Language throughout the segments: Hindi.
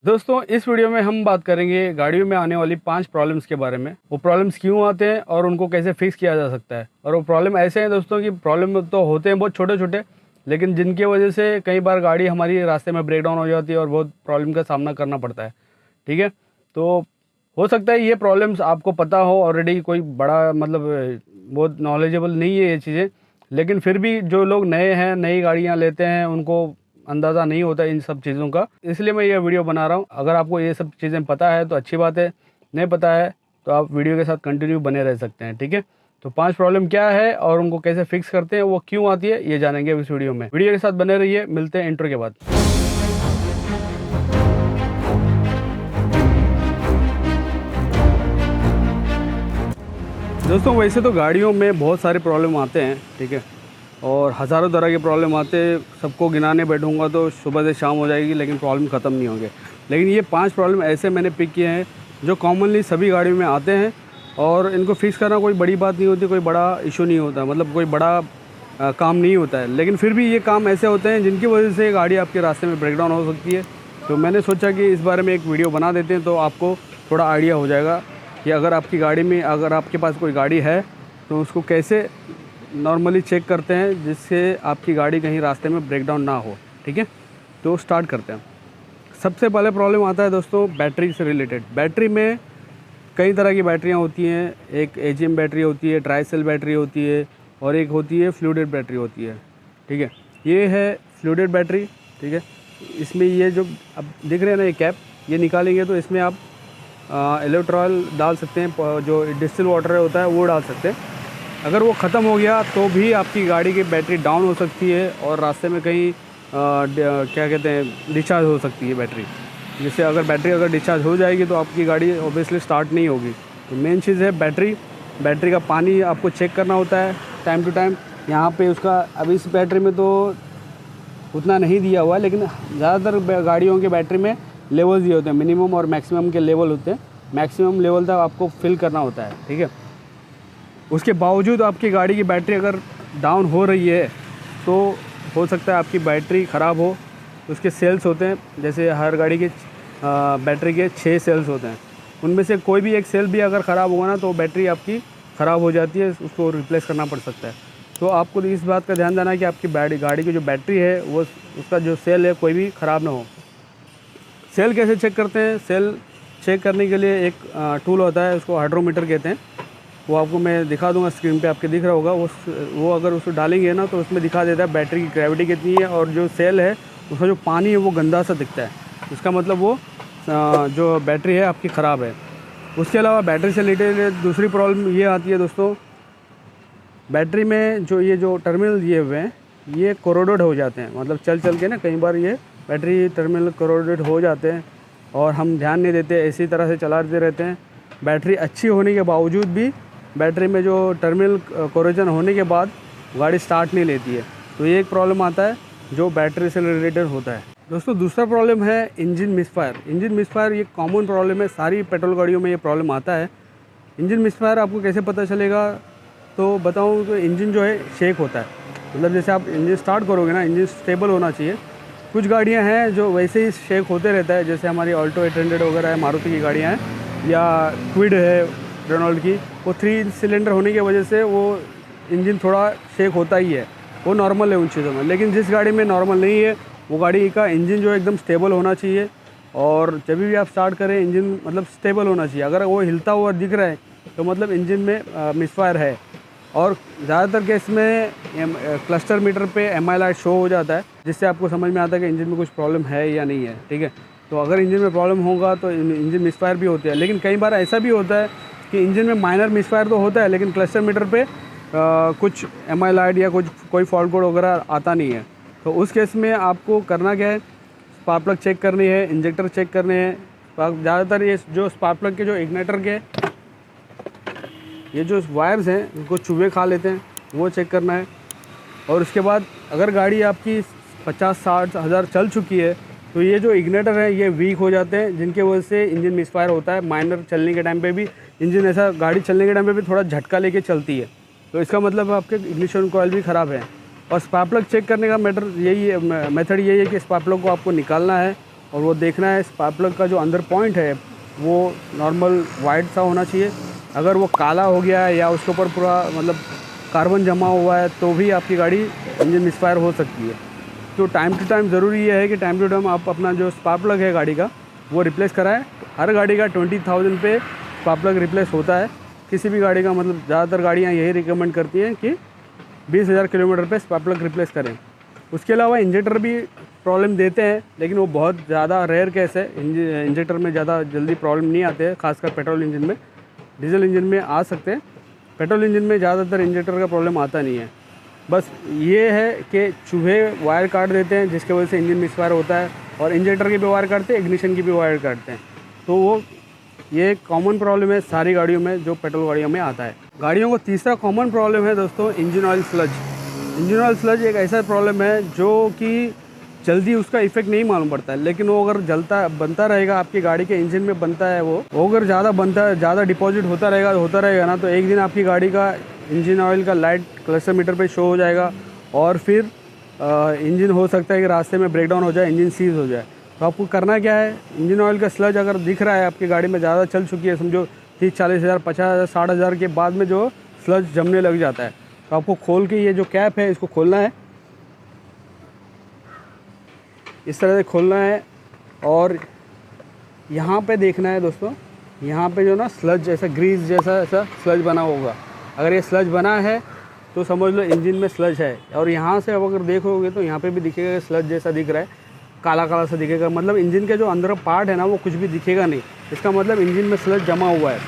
दोस्तों इस वीडियो में हम बात करेंगे गाड़ियों में आने वाली 5 प्रॉब्लम्स के बारे में। वो प्रॉब्लम्स क्यों आते हैं और उनको कैसे फिक्स किया जा सकता है। और वो प्रॉब्लम ऐसे हैं दोस्तों कि प्रॉब्लम तो होते हैं बहुत छोटे छोटे, लेकिन जिनकी वजह से कई बार गाड़ी हमारी रास्ते में ब्रेक डाउन हो जाती है और बहुत प्रॉब्लम का सामना करना पड़ता है। ठीक है, तो हो सकता है ये प्रॉब्लम्स आपको पता हो ऑलरेडी, कोई बड़ा मतलब बहुत नॉलेजेबल नहीं है ये चीज़ें, लेकिन फिर भी जो लोग नए हैं, नई गाड़ियाँ लेते हैं, उनको अंदाज़ा नहीं होता इन सब चीज़ों का, इसलिए मैं ये वीडियो बना रहा हूँ। अगर आपको ये सब चीज़ें पता है तो अच्छी बात है, नहीं पता है तो आप वीडियो के साथ कंटिन्यू बने रह सकते हैं। ठीक है, तो 5 प्रॉब्लम क्या है और उनको कैसे फिक्स करते हैं, वो क्यों आती है, ये जानेंगे इस वीडियो में। वीडियो के साथ बने रहिए, मिलते हैं इंट्रो के बाद। दोस्तों वैसे तो गाड़ियों में बहुत सारे प्रॉब्लम आते हैं, ठीक है, और हज़ारों तरह के प्रॉब्लम आते हैं। सबको गिनाने बैठूंगा तो सुबह से शाम हो जाएगी, लेकिन प्रॉब्लम ख़त्म नहीं होंगे। लेकिन ये 5 प्रॉब्लम ऐसे मैंने पिक किए हैं जो कॉमनली सभी गाड़ियों में आते हैं, और इनको फिक्स करना कोई बड़ी बात नहीं होती, कोई बड़ा इशू नहीं होता, मतलब कोई बड़ा काम नहीं होता है। लेकिन फिर भी ये काम ऐसे होते हैं जिनकी वजह से गाड़ी आपके रास्ते में ब्रेकडाउन हो सकती है। तो मैंने सोचा कि इस बारे में एक वीडियो बना देते हैं, तो आपको थोड़ा आइडिया हो जाएगा कि अगर आपकी गाड़ी में, अगर आपके पास कोई गाड़ी है तो उसको कैसे नॉर्मली चेक करते हैं जिससे आपकी गाड़ी कहीं रास्ते में ब्रेकडाउन ना हो। ठीक है, तो स्टार्ट करते हैं। सबसे पहले प्रॉब्लम आता है दोस्तों बैटरी से रिलेटेड। बैटरी में कई तरह की बैटरियां होती हैं। एक एजीएम बैटरी होती है, ट्राई सेल बैटरी होती है, और एक होती है फ्लूइडेड बैटरी होती है। ठीक है, ये है फ्लूइडेड बैटरी। ठीक है, इसमें ये जो अब दिख रहे हैं ना ये कैप, ये निकालेंगे तो इसमें आप इलेक्ट्रॉल डाल सकते हैं, जो डिस्टिल वाटर होता है वो डाल सकते हैं। अगर वो ख़त्म हो गया तो भी आपकी गाड़ी की बैटरी डाउन हो सकती है और रास्ते में कहीं क्या कहते हैं, डिस्चार्ज हो सकती है बैटरी। जिससे अगर बैटरी डिस्चार्ज हो जाएगी तो आपकी गाड़ी ऑब्वियसली स्टार्ट नहीं होगी। तो मेन चीज़ है बैटरी का पानी आपको चेक करना होता है टाइम टू टाइम। यहाँ पे उसका, अब इस बैटरी में तो उतना नहीं दिया हुआ है, लेकिन ज़्यादातर गाड़ियों के बैटरी में लेवल दिए होते हैं, मिनिमम और मैक्सिमम के लेवल होते हैं। मैक्सिमम लेवल तक आपको फिल करना होता है। ठीक है, उसके बावजूद आपकी गाड़ी की बैटरी अगर डाउन हो रही है तो हो सकता है आपकी बैटरी ख़राब हो। उसके सेल्स होते हैं, जैसे हर गाड़ी के बैटरी के 6 सेल्स होते हैं, उनमें से कोई भी एक सेल भी अगर ख़राब होगा ना तो बैटरी आपकी ख़राब हो जाती है, उसको रिप्लेस करना पड़ सकता है। तो आपको इस बात का ध्यान देना है कि आपकी गाड़ी की जो बैटरी है वो, उसका जो सेल है कोई भी ख़राब ना हो। सेल कैसे चेक करते हैं? सेल चेक करने के लिए एक टूल होता है, उसको हाइड्रोमीटर कहते हैं। वो आपको मैं दिखा दूंगा, स्क्रीन पे आपके दिख रहा होगा। वो अगर उसको डालेंगे ना तो उसमें दिखा देता है बैटरी की ग्रेविटी कितनी है, और जो सेल है उसका जो पानी है वो गंदा सा दिखता है। इसका मतलब वो जो बैटरी है आपकी ख़राब है। उसके अलावा बैटरी से रिलेटेड दूसरी प्रॉब्लम ये आती है दोस्तों, बैटरी में जो टर्मिनल दिए हुए हैं ये कोरोडेड हो जाते हैं। मतलब चल के ना कई बार ये बैटरी टर्मिनल कोरोडेड हो जाते हैं और हम ध्यान नहीं देते, इसी तरह से चलाते रहते हैं। बैटरी अच्छी होने के बावजूद भी बैटरी में जो टर्मिनल कोरोजन होने के बाद गाड़ी स्टार्ट नहीं लेती है। तो ये एक प्रॉब्लम आता है जो बैटरी से रिलेटेड होता है। दोस्तों दूसरा प्रॉब्लम है इंजन मिसफायर। इंजन मिसफायर ये कॉमन प्रॉब्लम है, सारी पेट्रोल गाड़ियों में ये प्रॉब्लम आता है। इंजन मिसफायर आपको कैसे पता चलेगा तो बताऊँ तो इंजन जो है शेक होता है। मतलब जैसे आप इंजन स्टार्ट करोगे ना, इंजन स्टेबल होना चाहिए। कुछ गाड़ियाँ हैं जो वैसे ही शेक होते रहता है, जैसे हमारी ऑल्टो 800 वगैरह है, मारुति की गाड़ियाँ हैं, या क्विड है रेनॉल्ट की। वो 3 सिलेंडर होने की वजह से वो इंजन थोड़ा शेक होता ही है, वो नॉर्मल है उन चीज़ों में। लेकिन जिस गाड़ी में नॉर्मल नहीं है, वो गाड़ी का इंजन जो एकदम स्टेबल होना चाहिए, और जब भी आप स्टार्ट करें इंजन मतलब स्टेबल होना चाहिए। अगर वो हिलता हुआ दिख रहा है तो मतलब इंजन में मिसफायर है। और ज़्यादातर केस में क्लस्टर मीटर पे एमआई लाइट शो हो जाता है, जिससे आपको समझ में आता है कि इंजन में कुछ प्रॉब्लम है या नहीं है। ठीक है, तो अगर इंजन में प्रॉब्लम होगा तो इंजन मिसफायर भी होती है। लेकिन कई बार ऐसा भी होता है कि इंजन में माइनर मिसफायर तो होता है, लेकिन क्लस्टर मीटर पे कुछ एमआई लाइट या कोई फॉल्ट कोड वगैरह आता नहीं है। तो उस केस में आपको करना क्या है, स्पार्क प्लग चेक करनी है, इंजेक्टर चेक करने हैं। ज़्यादातर ये जो स्पार्क प्लग के जो इग्नाइटर के ये जो वायर्स हैं इनको चूहे खा लेते हैं, वो चेक करना है। और उसके बाद अगर गाड़ी आपकी 50-60 हज़ार चल चुकी है तो ये जो इग्नाइटर है ये वीक हो जाते हैं, जिनके वजह से इंजन मिसफायर होता है। माइनर चलने के टाइम पे भी इंजन ऐसा, गाड़ी चलने के टाइम पे भी थोड़ा झटका लेके चलती है, तो इसका मतलब आपके इग्निशन कॉइल भी ख़राब है। और स्पार्क प्लग चेक करने का मेथड यही है कि स्पार्क प्लग को आपको निकालना है और वो देखना है स्पार्क प्लग का जो अंदर पॉइंट है वो नॉर्मल वाइट सा होना चाहिए। अगर वो काला हो गया है या उसके ऊपर पूरा मतलब कार्बन जमा हुआ है तो भी आपकी गाड़ी इंजन मिसफायर हो सकती है। तो टाइम टू टाइम ज़रूरी ये है कि टाइम टू टाइम आप अपना जो स्पार्क प्लग है गाड़ी का वो रिप्लेस कराएं। हर गाड़ी का 20,000 पे स्पार्क प्लग रिप्लेस होता है किसी भी गाड़ी का, मतलब ज़्यादातर गाड़ियाँ यही रिकमेंड करती हैं कि 20,000 किलोमीटर पे स्पार्क प्लग रिप्लेस करें। उसके अलावा इंजेक्टर भी प्रॉब्लम देते हैं, लेकिन वो बहुत ज़्यादा रेयर केस है। इंजेक्टर में ज़्यादा जल्दी प्रॉब्लम नहीं आते हैं, खासकर पेट्रोल इंजन में। डीजल इंजन में आ सकते हैं, पेट्रोल इंजन में ज़्यादातर इंजेक्टर का प्रॉब्लम आता नहीं है। बस ये है कि चूहे वायर काट देते हैं जिसकी वजह से इंजन मिसफायर होता है, और इंजेक्टर की भी वायर काटते हैं, इग्निशन की भी वायर काटते हैं। तो वो ये कॉमन प्रॉब्लम है सारी गाड़ियों में जो पेट्रोल गाड़ियों में आता है। गाड़ियों को तीसरा कॉमन प्रॉब्लम है दोस्तों engine oil sludge. Engine oil sludge एक ऐसा प्रॉब्लम है जो कि जल्दी उसका इफेक्ट नहीं मालूम पड़ता है, लेकिन वो अगर बनता रहेगा आपकी गाड़ी के इंजन में बनता है वो अगर ज़्यादा डिपॉजिट होता रहेगा ना, तो एक दिन आपकी गाड़ी का इंजन ऑयल का लाइट क्लस्टर मीटर पे शो हो जाएगा, और फिर इंजन हो सकता है कि रास्ते में ब्रेकडाउन हो जाए, इंजन सीज हो जाए। तो आपको करना क्या है, इंजन ऑयल का स्लज अगर दिख रहा है आपकी गाड़ी में ज़्यादा चल चुकी है, समझो 30-40 हज़ार 50 हज़ार 60 हज़ार के बाद में जो स्लज जमने लग जाता है, तो आपको खोल के ये जो कैप है इसको खोलना है, इस तरह से खोलना है, और यहाँ पे देखना है दोस्तों, यहाँ पे जो ना स्लज जैसा ग्रीस जैसा ऐसा स्लज बना होगा। अगर ये स्लज बना है तो समझ लो इंजन में स्लज है। और यहाँ से अब अगर देखोगे तो यहाँ पे भी दिखेगा स्लज जैसा दिख रहा है, काला काला सा दिखेगा, मतलब इंजन के जो अंदर पार्ट है ना वो कुछ भी दिखेगा नहीं, इसका मतलब इंजन में स्लज जमा हुआ है।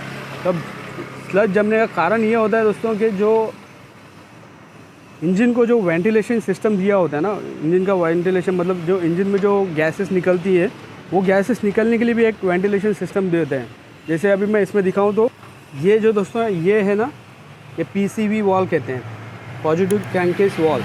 तब स्लज जमने का कारण ये होता है दोस्तों कि जो इंजन को जो वेंटिलेशन सिस्टम दिया होता है ना, इंजन का वेंटिलेशन मतलब जो इंजन में जो गैसेस निकलती है वो गैसेस निकलने के लिए भी एक वेंटिलेशन सिस्टम देते हैं। जैसे अभी मैं इसमें दिखाऊं तो ये जो दोस्तों ये है ना, ये PCV वॉल कहते हैं, पॉजिटिव क्रैंकेस वॉल।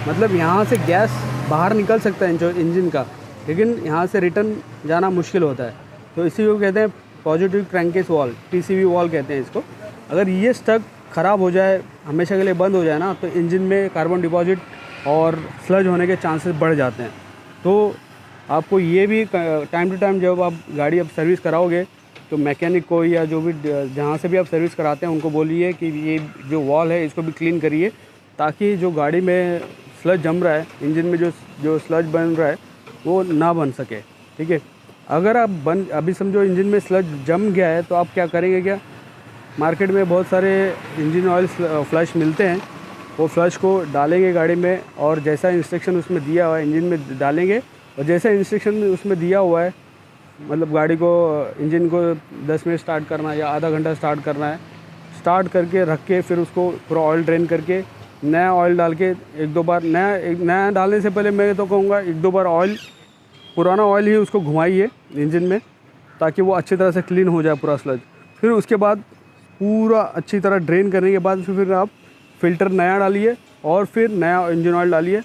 मतलब यहाँ से गैस बाहर निकल सकता है इंजन का, लेकिन यहाँ से रिटर्न जाना मुश्किल होता है, तो इसी को कहते हैं positive crankcase wall, PCV wall कहते हैं इसको। अगर ये स्टक ख़राब हो जाए, हमेशा के लिए बंद हो जाए ना, तो इंजन में कार्बन डिपॉजिट और स्लज होने के चांसेस बढ़ जाते हैं। तो आपको ये भी टाइम टू टाइम जब आप गाड़ी अब सर्विस कराओगे तो मैकेनिक को या जो भी जहाँ से भी आप सर्विस कराते हैं उनको बोलिए कि ये जो वॉल है इसको भी क्लीन करिए, ताकि जो गाड़ी में स्लज जम रहा है, इंजन में जो स्लज बन रहा है वो ना बन सके। ठीक है, अगर आप अभी समझो इंजन में स्लज जम गया है तो आप क्या करेंगे, क्या मार्केट में बहुत सारे इंजन ऑयल फ्लश मिलते हैं, वो फ्लश को डालेंगे गाड़ी में, और जैसा इंस्ट्रक्शन उसमें दिया हुआ है इंजन में डालेंगे, और जैसा इंस्ट्रक्शन उसमें दिया हुआ है, मतलब गाड़ी को इंजन को 10 मिनट स्टार्ट करना है या आधा घंटा स्टार्ट करना है, स्टार्ट करके रख के फिर उसको पूरा ऑयल ड्रेन करके नया ऑयल डाल के एक दो बार नया डालने से पहले मैं तो कहूँगा 1-2 बार पुराना ऑयल ही उसको घुमाइए इंजन में, ताकि वो अच्छी तरह से क्लीन हो जाए पूरा स्लज। फिर उसके बाद पूरा अच्छी तरह ड्रेन करने के बाद फिर आप फ़िल्टर नया डालिए और फिर नया इंजन ऑयल डालिए,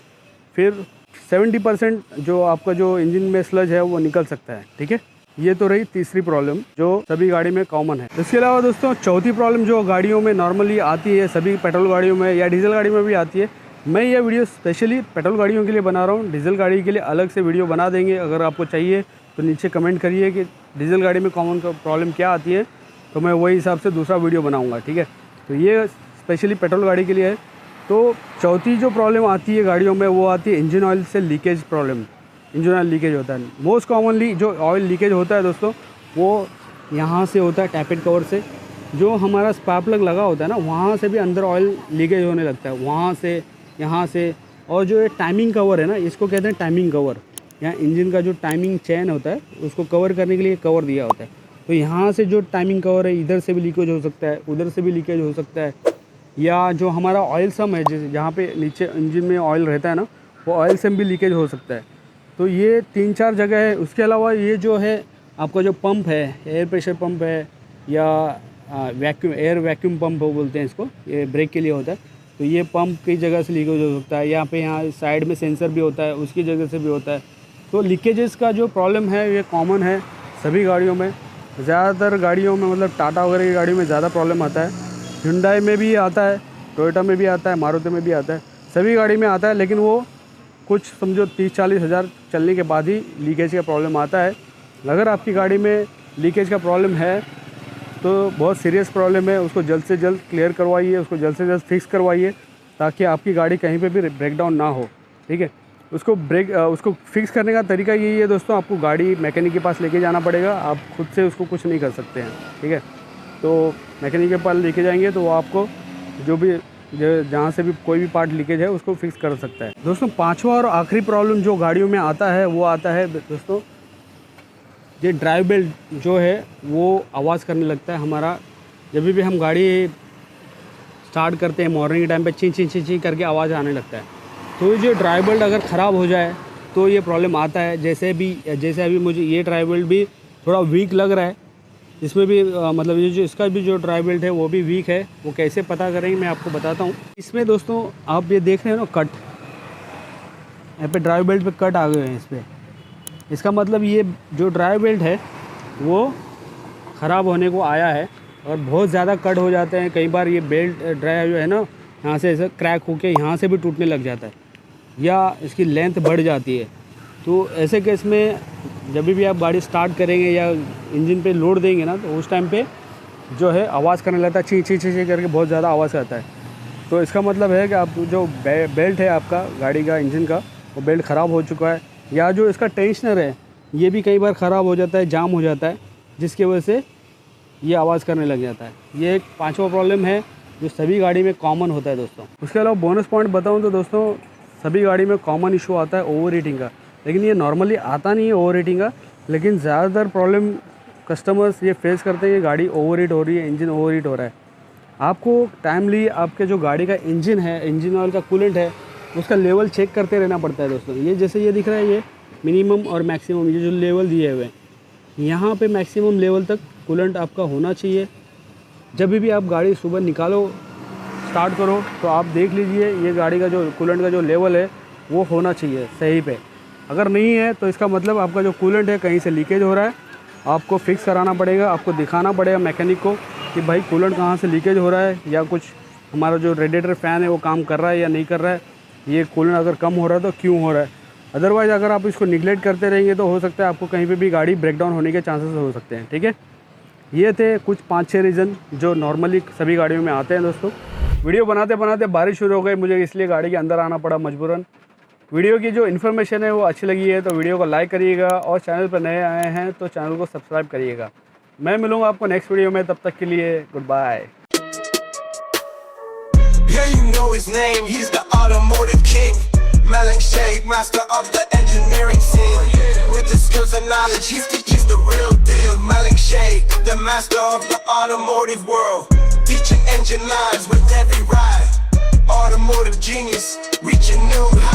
फिर 70% जो आपका जो इंजन में स्लज है वो निकल सकता है। ठीक है, ये तो रही तीसरी प्रॉब्लम जो सभी गाड़ी में कॉमन है। इसके अलावा दोस्तों चौथी प्रॉब्लम जो गाड़ियों में नॉर्मली आती है, सभी पेट्रोल गाड़ियों में या डीजल गाड़ी में भी आती है, मैं ये वीडियो स्पेशली पेट्रोल गाड़ियों के लिए बना रहा हूँ। डीजल गाड़ी के लिए अलग से वीडियो बना देंगे, अगर आपको चाहिए तो नीचे कमेंट करिए कि डीजल गाड़ी में कॉमन प्रॉब्लम क्या आती है, तो मैं वही हिसाब से दूसरा वीडियो बनाऊँगा। ठीक है, तो ये स्पेशली पेट्रोल गाड़ी के लिए है। तो चौथी जो प्रॉब्लम आती है गाड़ियों में वो आती है इंजन ऑयल से leakage problem. Engine oil leakage होता है, मोस्ट कॉमनली जो ऑयल लीकेज होता है दोस्तों वो यहाँ से होता है, टैपेट कवर से। जो हमारा स्पार्क प्लग लगा होता है ना, वहाँ से भी अंदर ऑयल लीकेज होने लगता है, वहाँ से, यहाँ से। और जो ये टाइमिंग कवर है ना, इसको कहते हैं टाइमिंग कवर। यहाँ इंजन का जो टाइमिंग चैन होता है उसको कवर करने के लिए कवर दिया होता है, तो यहाँ से जो टाइमिंग कवर है इधर से भी लीकेज हो सकता है, उधर से भी लीकेज हो सकता है। या जो हमारा ऑयल सम है, जैसे जहाँ पे नीचे इंजन में ऑयल रहता है ना, वो ऑयल सम भी लीकेज हो सकता है। तो ये 3-4 जगह है। उसके अलावा ये जो है आपका जो पंप है, एयर प्रेशर पंप है या एयर वैक्यूम पंप बोलते हैं इसको, ये ब्रेक के लिए होता है, तो ये पंप की जगह से लीकेज हो सकता है। यहाँ साइड में सेंसर भी होता है, उसकी जगह से भी होता है। तो लीकेजेस का जो प्रॉब्लम है ये कॉमन है सभी गाड़ियों में, ज़्यादातर गाड़ियों में, मतलब टाटा वगैरह की गाड़ी में ज़्यादा प्रॉब्लम आता है, हुंडई में भी आता है, टोयोटा में भी आता है, मारुति में भी आता है, सभी गाड़ी में आता है। लेकिन वो कुछ समझो 30-40 हज़ार चलने के बाद ही लीकेज का प्रॉब्लम आता है। अगर आपकी गाड़ी में लीकेज का प्रॉब्लम है तो बहुत सीरियस प्रॉब्लम है, उसको जल्द से जल्द क्लियर करवाइए, उसको जल्द से जल्द फिक्स करवाइए ताकि आपकी गाड़ी कहीं पे भी ब्रेक डाउन ना हो। ठीक है, उसको फिक्स करने का तरीका यही है दोस्तों, आपको गाड़ी मैकेनिक के पास लेके जाना पड़ेगा, आप खुद से उसको कुछ नहीं कर सकते हैं। ठीक है, तो मैकेनिक के पास लेके जाएंगे तो वो आपको जहाँ से भी कोई भी पार्ट लीकेज है उसको फिक्स कर सकता है। दोस्तों पांचवा और आखिरी प्रॉब्लम जो गाड़ियों में आता है वो आता है दोस्तों, ये ड्राइव बेल्ट जो है वो आवाज़ करने लगता है हमारा। जब भी हम गाड़ी स्टार्ट करते हैं मॉर्निंग के टाइम पे ची ची ची ची करके आवाज़ आने लगता है। तो ये ड्राइव बेल्ट अगर ख़राब हो जाए तो ये प्रॉब्लम आता है। जैसे अभी मुझे ये ड्राइव बेल्ट भी थोड़ा वीक लग रहा है, इसमें भी मतलब ये जो इसका भी जो ड्राइव बेल्ट है वो भी वीक है। वो कैसे पता करेंगे मैं आपको बताता हूँ। इसमें दोस्तों आप ये देख रहे हो ना कट, यहाँ पे ड्राइव बेल्ट पे कट आ गए हैं इस पर। इसका मतलब ये जो ड्राइव बेल्ट है वो ख़राब होने को आया है और बहुत ज़्यादा कट हो जाते हैं। कई बार ये बेल्ट ड्राइव जो है ना यहाँ से ऐसे क्रैक होके यहाँ से भी टूटने लग जाता है या इसकी लेंथ बढ़ जाती है। तो ऐसे केस में जब भी आप गाड़ी स्टार्ट करेंगे या इंजन पे लोड देंगे ना तो उस टाइम पे जो है आवाज़ करने लगता है, ची ची ची ची करके बहुत ज़्यादा आवाज़ आता है। तो इसका मतलब है कि आप जो बेल्ट है आपका गाड़ी का इंजन का वो बेल्ट ख़राब हो चुका है, या जो इसका टेंशनर है ये भी कई बार ख़राब हो जाता है, जाम हो जाता है, जिसकी वजह से ये आवाज़ करने लग जाता है। ये एक पांचवा प्रॉब्लम है जो सभी गाड़ी में कॉमन होता है दोस्तों। उसके अलावा बोनस पॉइंट बताऊं तो दोस्तों सभी गाड़ी में कॉमन इशू आता है ओवर हीटिंग का, लेकिन ये नॉर्मली आता नहीं है ओवर हीटिंग का, लेकिन ज़्यादातर प्रॉब्लम कस्टमर्स ये फेस करते हैं कि गाड़ी ओवर हीट हो रही है, इंजन ओवर हीट हो रहा है। आपको टाइमली आपके जो गाड़ी का इंजन है, इंजन ऑयल का कूलेंट है, उसका लेवल चेक करते रहना पड़ता है दोस्तों। ये जैसे ये दिख रहा है ये मिनिमम और मैक्सिमम ये जो लेवल दिए हुए हैं, यहाँ पे मैक्सिमम लेवल तक कूलेंट आपका होना चाहिए। जब भी आप गाड़ी सुबह निकालो स्टार्ट करो तो आप देख लीजिए ये गाड़ी का जो कूलेंट का जो लेवल है वो होना चाहिए सही पे। अगर नहीं है तो इसका मतलब आपका जो कूलेंट है कहीं से लीकेज हो रहा है, आपको फिक्स कराना पड़ेगा, आपको दिखाना पड़ेगा मैकेनिक को कि भाई कूलेंट कहाँ से लीकेज हो रहा है, या कुछ हमारा जो रेडिएटर फ़ैन है वो काम कर रहा है या नहीं कर रहा है, ये कूलेंट अगर कम हो रहा है तो क्यों हो रहा है। अदरवाइज़ अगर आप इसको निगलेक्ट करते रहेंगे तो हो सकता है आपको कहीं पे भी गाड़ी ब्रेक डाउन होने के चांसेस हो सकते हैं। ठीक है, ये थे कुछ 5-6 रीज़न जो नॉर्मली सभी गाड़ियों में आते हैं दोस्तों। वीडियो बनाते बनाते बारिश शुरू हो गई, मुझे इसलिए गाड़ी के अंदर आना पड़ा मजबूरन। वीडियो की जो इन्फॉर्मेशन है वो अच्छी लगी है तो वीडियो को लाइक करिएगा, और चैनल पर नए आए हैं तो चैनल को सब्सक्राइब करिएगा। मैं मिलूँगा आपको नेक्स्ट वीडियो में, तब तक के लिए good bye. Malik Shake, master of the engineering scene. With the skills and knowledge, he's the real deal. Malik Shake, the master of the automotive world. Teaching engine lines with every ride. Automotive genius, reaching new heights.